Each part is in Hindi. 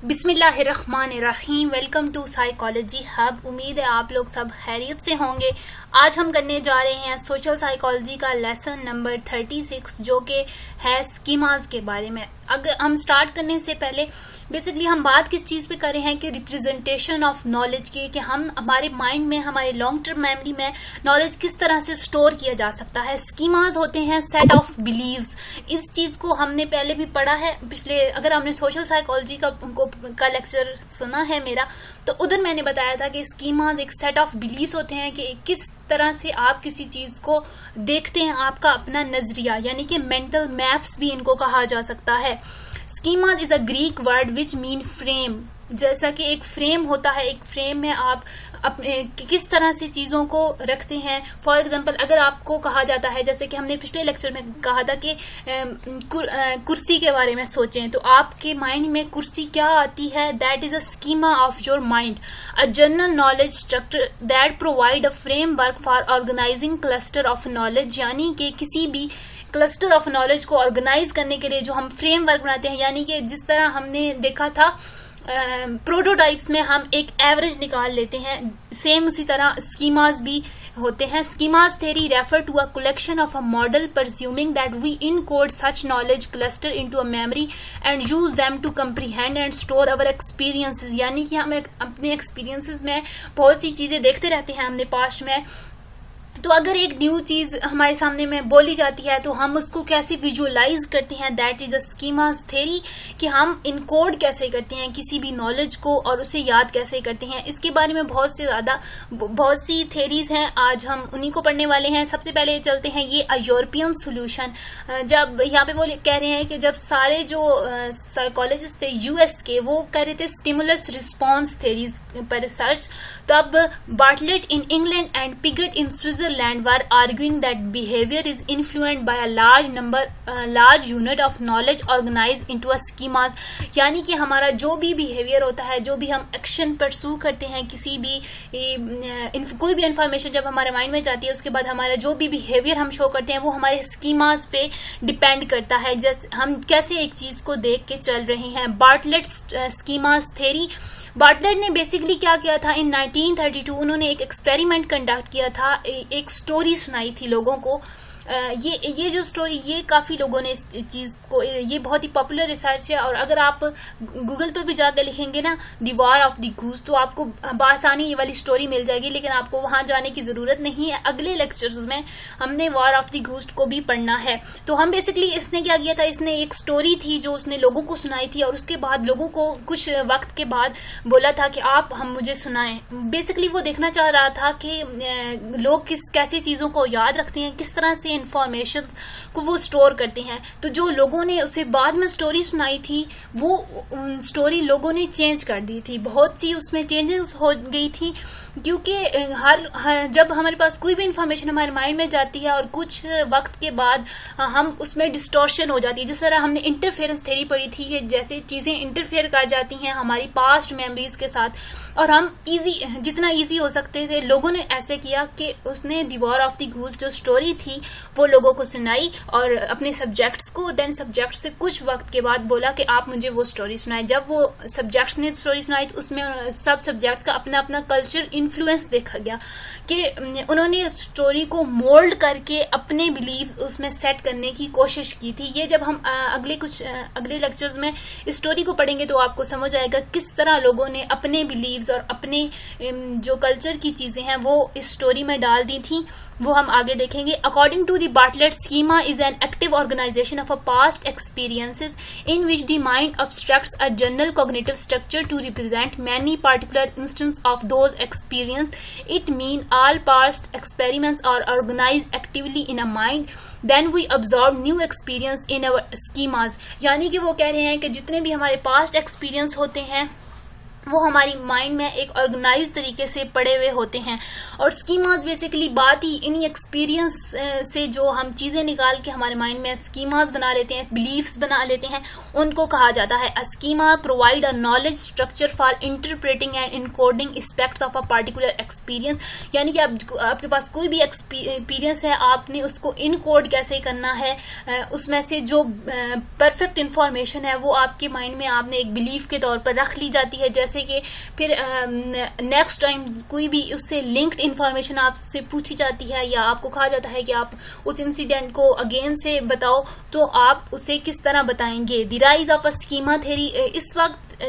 बिस्मिल्लाहिर्रहमानिर्रहीम। Welcome to psychology hub. उम्मीद है आप लोग सब खैरियत से होंगे। आज हम करने जा रहे हैं सोशल साइकोलॉजी का लेसन नंबर 36 जो कि है स्कीमास के बारे में। अगर हम स्टार्ट करने से पहले बेसिकली हम बात किस चीज़ पे कर रहे हैं कि रिप्रेजेंटेशन ऑफ नॉलेज की, कि हम हमारे माइंड में, हमारे लॉन्ग टर्म मेमोरी में नॉलेज किस तरह से स्टोर किया जा सकता है। स्कीमास होते हैं सेट ऑफ बिलीव्स। इस चीज़ को हमने पहले भी पढ़ा है पिछले, अगर हमने सोशल साइकोलॉजी का लेक्चर सुना है मेरा, तो उधर मैंने बताया था कि स्कीमास एक सेट ऑफ बिलीव्स होते हैं कि किस तरह से आप किसी चीज़ को देखते हैं, आपका अपना नजरिया, यानी कि मेंटल मैप्स भी इनको कहा जा सकता है। Schema is a Greek word which mean frame. जैसा कि एक फ्रेम होता है, एक फ्रेम में आप अपने किस तरह से चीज़ों को रखते हैं। फॉर एग्जांपल, अगर आपको कहा जाता है, जैसे कि हमने पिछले लेक्चर में कहा था कि कुर्सी के बारे में सोचें, तो आपके माइंड में कुर्सी क्या आती है? That is a schema of your mind, a general knowledge structure that provide a framework for organizing cluster of knowledge. यानी कि किसी भी क्लस्टर ऑफ नॉलेज को ऑर्गेनाइज करने के लिए जो हम फ्रेमवर्क बनाते हैं, यानी कि जिस तरह हमने देखा था प्रोटोटाइप्स में हम एक एवरेज निकाल लेते हैं, सेम उसी तरह स्कीमास भी होते हैं। Schemas theory refer to a collection of a model presuming that we encode such knowledge cluster into a memory and use them to comprehend and store our experiences. यानी कि हम अपने एक्सपीरियंसेस में बहुत सी चीज़ें देखते रहते हैं हमने पास्ट में, तो अगर एक न्यू चीज़ हमारे सामने में बोली जाती है तो हम उसको कैसे विजुअलाइज करते हैं, that is a schemas theory, कि हम इनकोड कैसे करते हैं किसी भी नॉलेज को और उसे याद कैसे करते हैं। इसके बारे में बहुत सी थ्योरीज हैं, आज हम उन्हीं को पढ़ने वाले हैं। सबसे पहले चलते हैं ये यूरोपियन सोल्यूशन। जब यहाँ पे वो कह रहे हैं कि जब सारे जो साइकोलॉजिस्ट थे यूएस के, वो कर रहे थे स्टिमुलस रिस्पॉन्स थ्योरीज पर रिसर्च, तब Bartlett in England and Piggott in Switzerland were arguing that behavior is influenced by a large unit of knowledge organized into a schemas। यानी कि हमारा जो भी बिहेवियर होता है, जो भी हम एक्शन परस्यू करते हैं, किसी भी कोई भी इंफॉर्मेशन जब हमारे माइंड में जाती है, उसके बाद हमारा जो भी बिहेवियर हम शो करते हैं वो हमारे स्कीमास पे डिपेंड करता है, जैसे हम कैसे एक चीज़ को देख के चल रहे हैं। बार्टलेट स्कीमास थ्योरी, बार्टलेट ने बेसिकली क्या किया था, इन 1932 उन्होंने एक एक्सपेरिमेंट कंडक्ट किया था, एक स्टोरी सुनाई थी लोगों को। ये जो स्टोरी, ये काफ़ी लोगों ने इस चीज़ को, ये बहुत ही पॉपुलर रिसर्च है, और अगर आप गूगल पर भी जाकर लिखेंगे ना the war of the goose, तो आपको बआसानी ये वाली स्टोरी मिल जाएगी, लेकिन आपको वहाँ जाने की ज़रूरत नहीं है। अगले लेक्चर्स में हमने वॉर ऑफ द गूस को भी पढ़ना है। तो हम बेसिकली, इसने क्या किया था, इसने एक स्टोरी थी जो उसने लोगों को सुनाई थी, और उसके बाद लोगों को कुछ वक्त के बाद बोला था कि आप हम मुझे सुनाएं। बेसिकली वो देखना चाह रहा था कि लोग कैसे चीज़ों को याद रखते हैं, किस तरह से इंफॉर्मेशन को वो स्टोर करते हैं। तो जो लोगों ने उसे बाद में स्टोरी सुनाई थी, वो स्टोरी लोगों ने चेंज कर दी थी, बहुत सी उसमें चेंजेस हो गई थी, क्योंकि जब हमारे पास कोई भी इंफॉर्मेशन हमारे माइंड में जाती है और कुछ वक्त के बाद हम उसमें डिस्टॉर्शन हो जाती है। जिस तरह हमने इंटरफेरेंस थ्योरी पढ़ी थी कि जैसे चीज़ें इंटरफेयर कर जाती हैं हमारी पास्ट मेमोरीज के साथ, और हम जितना ईजी हो सकते थे, लोगों ने ऐसे किया कि उसने the war of the goose जो स्टोरी थी वो लोगों को सुनाई, और अपने सब्जेक्ट्स को, देन सब्जेक्ट से कुछ वक्त के बाद बोला कि आप मुझे वो स्टोरी सुनाएं। जब वो सब्जेक्ट्स ने स्टोरी सुनाई तो उसमें सब सब्जेक्ट्स का अपना अपना कल्चर इन्फ्लुएंस देखा गया, कि उन्होंने स्टोरी को मोल्ड करके अपने बिलीव्स उसमें सेट करने की कोशिश की थी। ये जब हम अगले लेक्चर्स में इस स्टोरी को पढ़ेंगे तो आपको समझ आएगा किस तरह लोगों ने अपने बिलीव्स और अपने जो कल्चर की चीज़ें हैं वो इस स्टोरी में डाल दी थी, वो हम आगे देखेंगे। According to the Bartlett, schema is an active organization of a past experiences in which the mind abstracts a general cognitive structure to represent many particular instances of those experiences. It means all past experiments are organized actively in a mind. Then we absorb new experience in our schemas। यानी कि वो कह रहे हैं कि जितने भी हमारे पास्ट एक्सपीरियंस होते हैं वो हमारी माइंड में एक ऑर्गेनाइज तरीके से पड़े हुए होते हैं। और स्कीमाज बेसिकली बात ही इन्हीं एक्सपीरियंस से जो हम चीज़ें निकाल के हमारे माइंड में स्कीमाज बना लेते हैं, बिलीफ्स बना लेते हैं, उनको कहा जाता है। A schema provide a knowledge structure for interpreting and encoding aspects of a particular experience, यानी कि आपके पास कोई भी एक्सपीरियंस है, आपने उसको इनकोड कैसे करना है, उसमें से जो परफेक्ट इंफॉर्मेशन है वो आपके माइंड में आपने एक बिलीफ के तौर पर रख ली जाती है। जैसे कि फिर नेक्स्ट टाइम कोई भी उससे लिंक्ड इंफॉर्मेशन आपसे पूछी जाती है या आपको कहा जाता है कि आप उस इंसिडेंट को अगेन से बताओ, तो आप उसे किस तरह बताएंगे। The rise of a schema theory,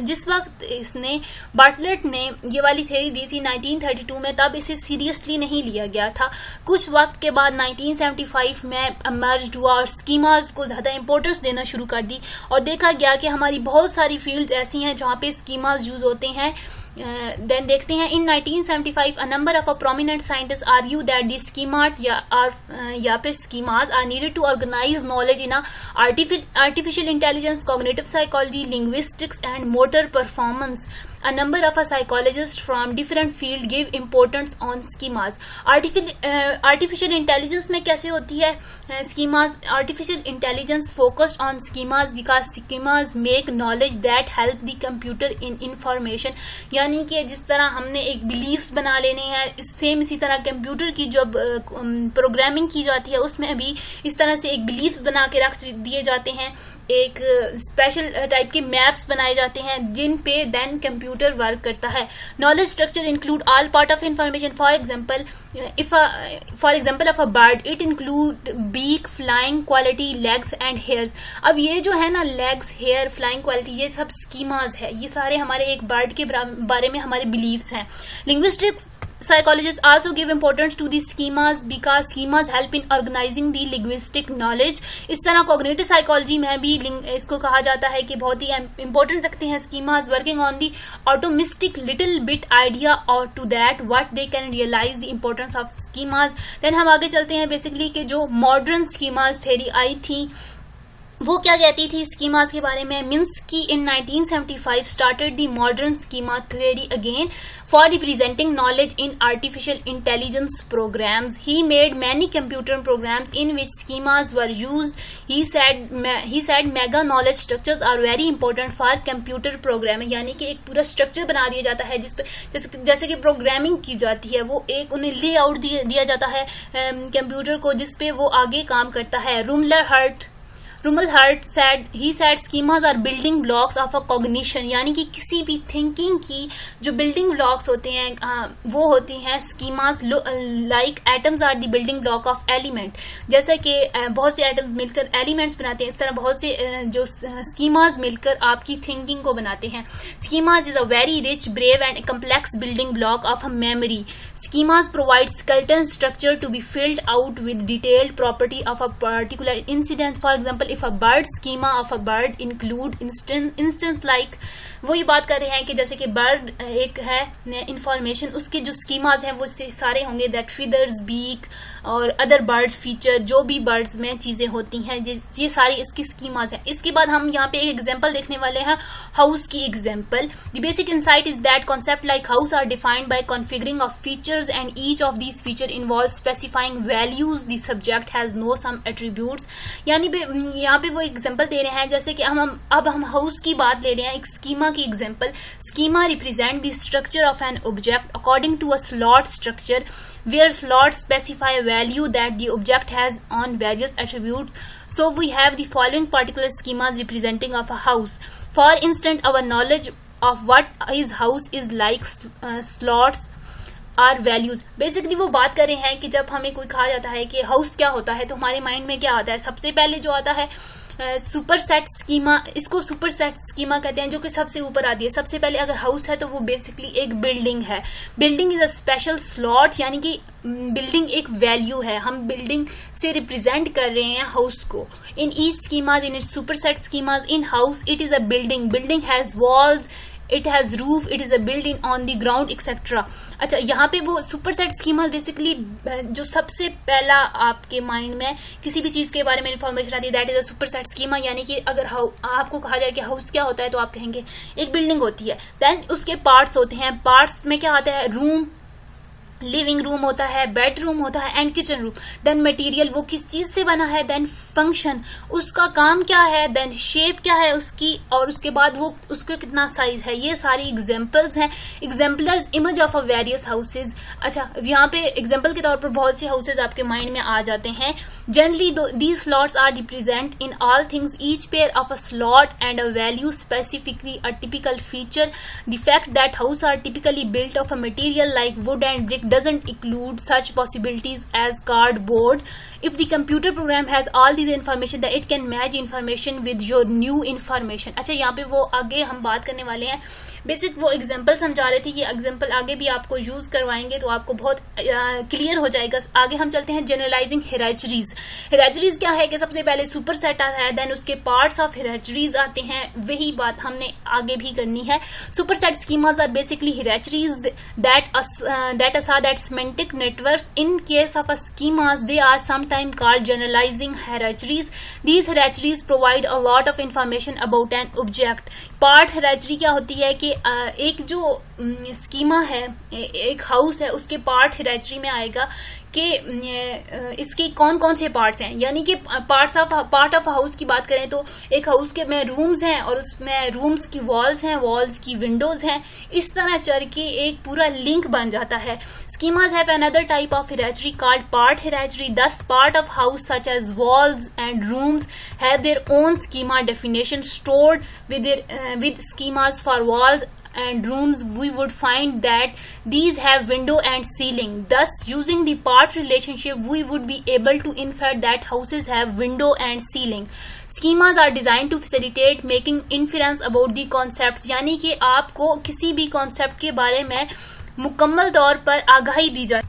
जिस वक्त इसने बार्टलेट ने ये वाली थ्योरी दी थी 1932 में, तब इसे सीरियसली नहीं लिया गया था। कुछ वक्त के बाद 1975 में इमर्ज हुआ और स्कीमाज को ज़्यादा इंपॉर्टेंस देना शुरू कर दी और देखा गया कि हमारी बहुत सारी फील्ड्स ऐसी हैं जहाँ पे स्कीमाज यूज होते हैं। देन देखते हैं in 1975 a number of a prominent scientist argue that the schemata या फिर schemas are needed to organise knowledge in artificial intelligence, cognitive psychology, linguistics and motor performance. A number of psychologists from different fields give importance on schemas. Artificial intelligence में कैसे होती है schemas? Artificial intelligence focused on schemas because schemas make knowledge that help the computer in information. यानी कि जिस तरह हमने एक beliefs बना लेने हैं, सेम इसी तरह कंप्यूटर की जब प्रोग्रामिंग की जाती है उसमें भी इस तरह से एक beliefs बना के रख दिए जाते हैं, एक स्पेशल टाइप के मैप्स बनाए जाते हैं जिन पे देन कंप्यूटर वर्क करता है. Knowledge structure include all part of information. For example of a bird, it include beak, flying quality, legs and hairs. अब ये जो है ना, लेग्स, हेयर, फ्लाइंग क्वालिटी, ये सब स्कीमाज है. ये सारे हमारे एक बर्ड के बारे में हमारे बिलीव्स हैं. Linguistics psychologists also give importance to the schemas because schemas help in organizing the linguistic knowledge. इस तरह cognitive psychology में भी इसको कहा जाता है कि बहुत ही important रखते हैं schemas, working on the optimistic little bit idea or to that what they can realize the importance of schemas. Then हम आगे चलते हैं basically कि जो modern schemas theory आई थी वो क्या कहती थी स्कीमास के बारे में. Minsky in 1975 started the modern schema theory again for representing knowledge in artificial intelligence programs. He made many computer programs in which schemas were used. He said mega knowledge structures are very important for computer programming. यानी कि एक पूरा स्ट्रक्चर बना दिया जाता है जिस पे जैसे कि प्रोग्रामिंग की जाती है, वो एक उन्हें लेआउट दिया जाता है कंप्यूटर को जिस पे वो आगे काम करता है. Rumelhart said schemas are building blocks of a cognition. यानी कि किसी भी थिंकिंग की जो बिल्डिंग ब्लॉक्स होते हैं वो होती हैं schemas. Like atoms are the building block of element. जैसे कि बहुत से एटम्स मिलकर एलिमेंट्स बनाते हैं, इस तरह बहुत से जो स्कीमास मिलकर आपकी थिंकिंग को बनाते हैं. Schemas is a very rich, brave and complex building block of a memory. Schemas provide skeleton structure to be filled out with detailed property of a particular incident. For example, if a bird schema of a bird include instance like, वो ये बात कर रहे हैं कि जैसे कि बर्ड एक है इंफॉर्मेशन, उसके जो स्कीमाज हैं वो सारे होंगे दैट फीदर्स, बीक और अदर बर्ड्स फीचर, जो भी बर्ड्स में चीज़ें होती हैं ये सारी इसकी स्कीमाज हैं. इसके बाद हम यहाँ पे एक एग्जांपल देखने वाले हैं, हाउस की example. The basic insight is that concept like house are defined by configuring of features and each of these feature involve specifying values. The subject has no some attributes. यानी यहाँ पे वो एग्जाम्पल दे रहे हैं जैसे कि हम हाउस की बात ले रहे हैं. एक स्कीमा की example. Schema represent the structure of an object according to a slot structure where slots specify a value that the object has on various attributes. So we have the following particular schemas representing of a house. For instance, our knowledge of what is house is like slots are values. Basically वो बात कर रहे हैं कि जब हमें कोई कहा जाता है कि हाउस क्या होता है तो हमारे माइंड में क्या आता है. सबसे पहले जो आता है सुपर सेट स्कीमा. इसको सुपर सेट स्कीमा कहते हैं जो कि सबसे ऊपर आती है. सबसे पहले अगर हाउस है तो वो बेसिकली एक बिल्डिंग है. Building is a special slot, यानी कि बिल्डिंग एक वैल्यू है. हम बिल्डिंग से रिप्रेजेंट कर रहे हैं हाउस को. In each schemas, in super set schemas, in house it is a building. Building has walls, it has roof, it is a built-in on the ground etc. अच्छा, यहाँ पे वो सुपर सेट स्कीमा बेसिकली जो सबसे पहला आपके माइंड में किसी भी चीज के बारे में इंफॉर्मेशन आती है, that is a super set schema. यानी कि अगर आपको कहा जाए कि हाउस क्या होता है तो आप कहेंगे एक बिल्डिंग होती है, देन उसके पार्ट्स होते हैं, पार्ट्स में क्या आता है, रूम, लिविंग रूम होता है, बेडरूम होता है and kitchen room. Then material, वो किस चीज से बना है, देन फंक्शन, उसका काम क्या है, देन शेप क्या है उसकी, और उसके बाद वो उसका कितना साइज है। ये सारी एग्जांपल्स हैं, exemplars image of a various houses. अच्छा, यहाँ पे एग्जांपल के तौर पर बहुत से हाउसेज आपके माइंड में आ जाते हैं। Generally these slots are represent in all things each pair of a slot and a value specifically a typical feature. The fact that house are typically built of a material like wood and brick doesn't include such possibilities as cardboard. If the computer program has all these information, then it can match information with your new information. अच्छा, यहाँ पे वो आगे हम बात करने वाले हैं, बेसिक वो एग्जाम्पल समझा रहे थे, ये एग्जाम्पल आगे भी आपको यूज करवाएंगे तो आपको बहुत क्लियर हो जाएगा। आगे हम चलते हैं जनरलाइजिंग हेराचरीज। हेराचरीज क्या है कि सबसे पहले सुपर सेट आता है, देन उसके पार्ट्स ऑफ हेराचरीज आते हैं, वही बात हमने आगे भी करनी है। Super set schemas are basically hierarchies that assert that semantic networks. In case of a schemas, they are sometimes called generalizing hierarchies. These hierarchies provide a lot of information about an object. Part hierarchy क्या होती है कि एक जो स्कीमा है, एक हाउस है, उसके पार्ट हेराचरी में आएगा कि इसके कौन कौन से पार्ट्स हैं। यानी कि पार्ट ऑफ हाउस की बात करें तो एक हाउस के में रूम्स हैं और उसमें रूम्स की वॉल्स हैं, वॉल्स की विंडोज हैं, इस तरह चल के एक पूरा लिंक बन जाता है। Schemas have another type of hierarchy called part hierarchy. Thus, part of house such as walls and rooms have their own schema definition stored with schemas for walls and rooms. We would find that these have window and ceiling. Thus, using the part relationship, we would be able to infer that houses have window and ceiling. Schemas are designed to facilitate making inference about the concepts. यानी कि आपको किसी भी कॉन्सेप्ट के बारे में मुकम्मल तौर पर आगाही दी जाए।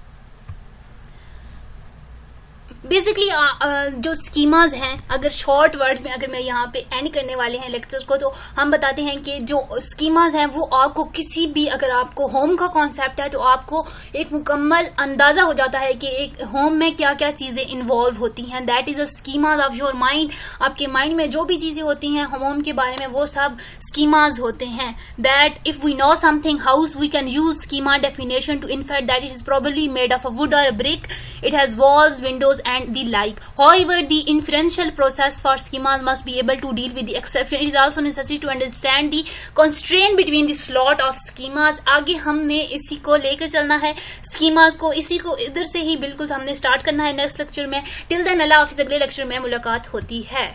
बेसिकली जो स्कीमाज हैं, अगर शॉर्ट वर्ड में अगर मैं यहाँ पे एंड करने वाले हैं लेक्चर को, तो हम बताते हैं कि जो स्कीमाज हैं वो आपको किसी भी, अगर आपको होम का कॉन्सेप्ट है तो आपको एक मुकम्मल अंदाजा हो जाता है कि एक होम में क्या क्या चीजें इन्वॉल्व होती हैं। That is a schemas of your mind. आपके माइंड में जो भी चीजें होती हैं होम के बारे में, वो सब स्कीमाज होते हैं। That if we know something house, we can use schema definition to infer that it is probably made of a wood or a brick. It has walls, windows and the like. However, the inferential process for schemas must be able to deal with the exception. It is also necessary to understand the constraint between the slot of schemas. आगे हमने इसी को लेकर चलना है, schemas को, इसी को इधर से ही बिल्कुल हमने स्टार्ट करना है नेक्स्ट लेक्चर में। टिल देन अल्लाह हाफिज़, अगले लेक्चर में मुलाकात होती है।